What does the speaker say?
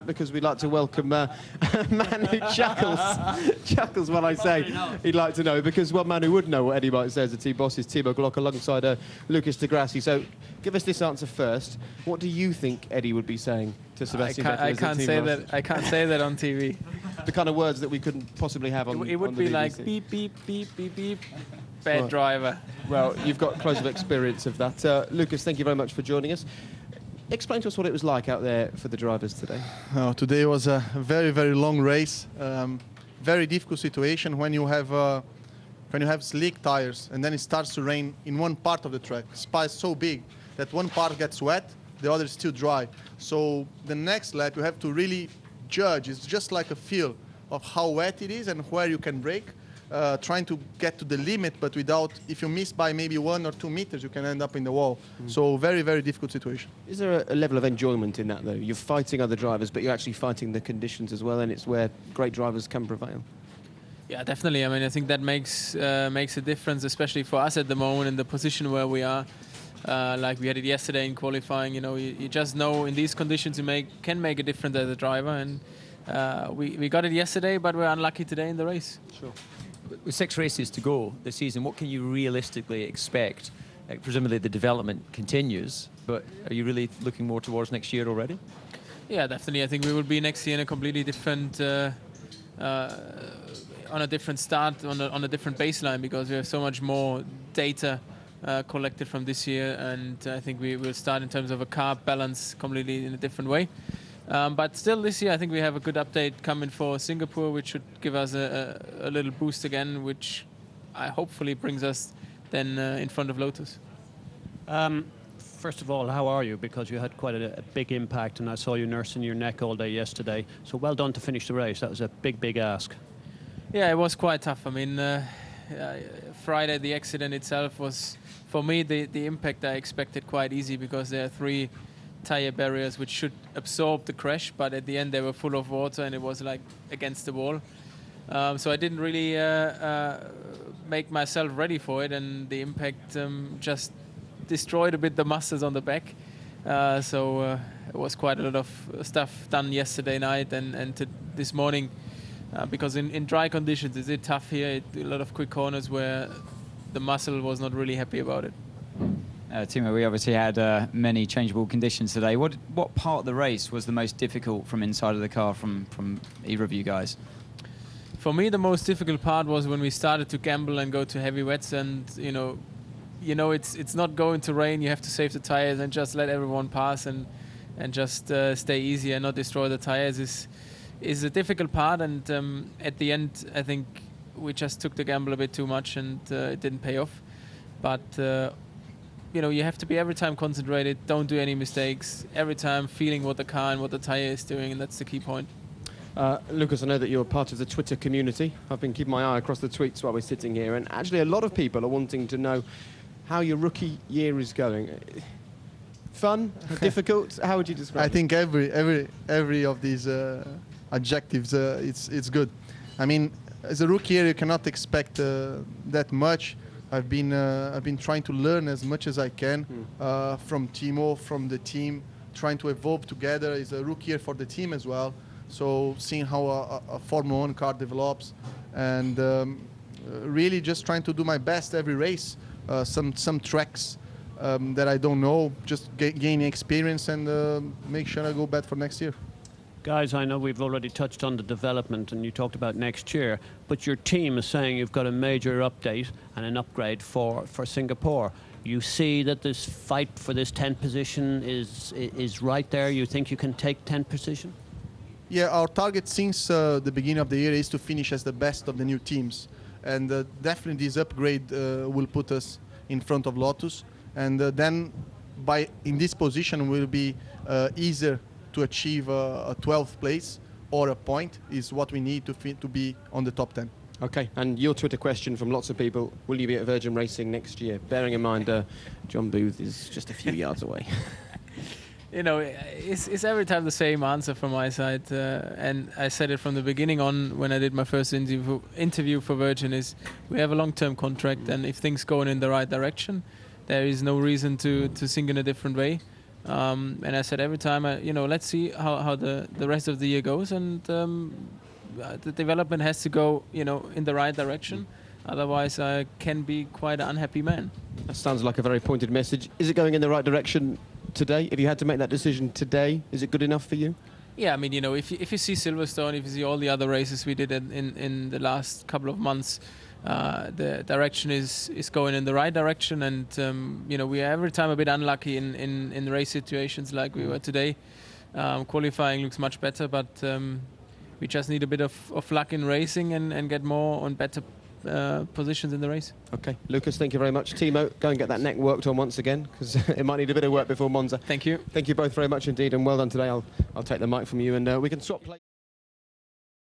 Because we'd like to welcome a man who chuckles when I say he'd like to know, because one man who would know what Eddie might say as the team boss is Timo Glock alongside Lucas de Grassi. So give us this answer first. What do you think Eddie would be saying to Sebastian Vettel? I can't say that on TV. The kind of words that we couldn't possibly have on. It would be like beep beep beep beep beep. Bad driver. Well, you've got close of experience of that. Lucas, thank you very much for joining us. Explain to us what it was like out there for the drivers today. Today was a very, very long race. Very difficult situation when you have slick tires and then it starts to rain in one part of the track. Spa is so big that one part gets wet, the other is still dry. So the next lap you have to really judge. It's just like a feel of how wet it is and where you can brake. Trying to get to the limit, but without, if you miss by maybe 1 or 2 meters, you can end up in the wall. So very, very difficult situation. Is there a level of enjoyment in that, though? You're fighting other drivers, but you're actually fighting the conditions as well, and it's where great drivers can prevail. Yeah, definitely. I mean, I think that makes a difference, especially for us at the moment in the position where we are. Like we had it yesterday in qualifying. You know, you just know in these conditions you can make a difference as a driver, and we got it yesterday, but we're unlucky today in the race. Sure. With 6 races to go this season, what can you realistically expect? Presumably the development continues, but are you really looking more towards next year already? Yeah, definitely. I think we will be next year in a completely different, on a different start, on a different baseline, because we have so much more data collected from this year, and I think we will start in terms of a car balance completely in a different way. But still this year I think we have a good update coming for Singapore, which should give us a little boost again, which hopefully brings us then in front of Lotus. First of all, how are you? Because you had quite a big impact and I saw you nursing your neck all day yesterday. So well done to finish the race. That was a big, big ask. Yeah, it was quite tough. I mean, Friday the accident itself was, for me, the impact I expected quite easy, because there are 3 tire barriers which should absorb the crash, but at the end they were full of water and it was like against the wall. So I didn't really make myself ready for it, and the impact just destroyed a bit the muscles on the back. So it was quite a lot of stuff done yesterday night and this morning, because in dry conditions it's tough here. A lot of quick corners where the muscle was not really happy about it. Timo, we obviously had many changeable conditions today. What part of the race was the most difficult from inside of the car from either of you guys? For me, the most difficult part was when we started to gamble and go to heavy wets, and you know it's not going to rain. You have to save the tires and just let everyone pass and just stay easy and not destroy the tires is a difficult part. And at the end, I think we just took the gamble a bit too much, and it didn't pay off. But you know, you have to be every time concentrated, don't do any mistakes, every time feeling what the car and what the tire is doing, and that's the key point. Lucas, I know that you're part of the Twitter community. I've been keeping my eye across the tweets while we're sitting here, and actually a lot of people are wanting to know how your rookie year is going. Fun? Difficult? How would you describe it? I think every of these adjectives, it's good. I mean, as a rookie year, you cannot expect that much. I've been trying to learn as much as I can from Timo, from the team, trying to evolve together. It's a rookie year for the team as well. So seeing how a Formula 1 car develops, and really just trying to do my best every race. Some tracks that I don't know, just gaining experience and make sure I go bad for next year. Guys, I know we've already touched on the development and you talked about next year, but your team is saying you've got a major update and an upgrade for Singapore. You see that this fight for this 10th position is right there? You think you can take 10th position? Yeah, our target since the beginning of the year is to finish as the best of the new teams. And definitely this upgrade will put us in front of Lotus. And then in this position will be easier to achieve a 12th place or a point is what we need to be on the top 10. Okay, and your Twitter question from lots of people, will you be at Virgin Racing next year? Bearing in mind John Booth is just a few yards away. You know, it's every time the same answer from my side. And I said it from the beginning on when I did my first interview for Virgin, is we have a long-term contract, and if things go in the right direction, there is no reason to think in a different way. And I said every time, let's see how the rest of the year goes, and the development has to go, in the right direction. Otherwise, I can be quite an unhappy man. That sounds like a very pointed message. Is it going in the right direction today? If you had to make that decision today, is it good enough for you? Yeah, I mean, if you see Silverstone, if you see all the other races we did in the last couple of months, the direction is going in the right direction, and we are every time a bit unlucky in race situations like we were today. Qualifying looks much better, but we just need a bit of luck in racing and get more on better positions in the race. Okay, Lucas, thank you very much. Timo, go and get that neck worked on once again, because it might need a bit of work before Monza. Thank you. Thank you both very much indeed, and well done today. I'll take the mic from you, and we can swap places.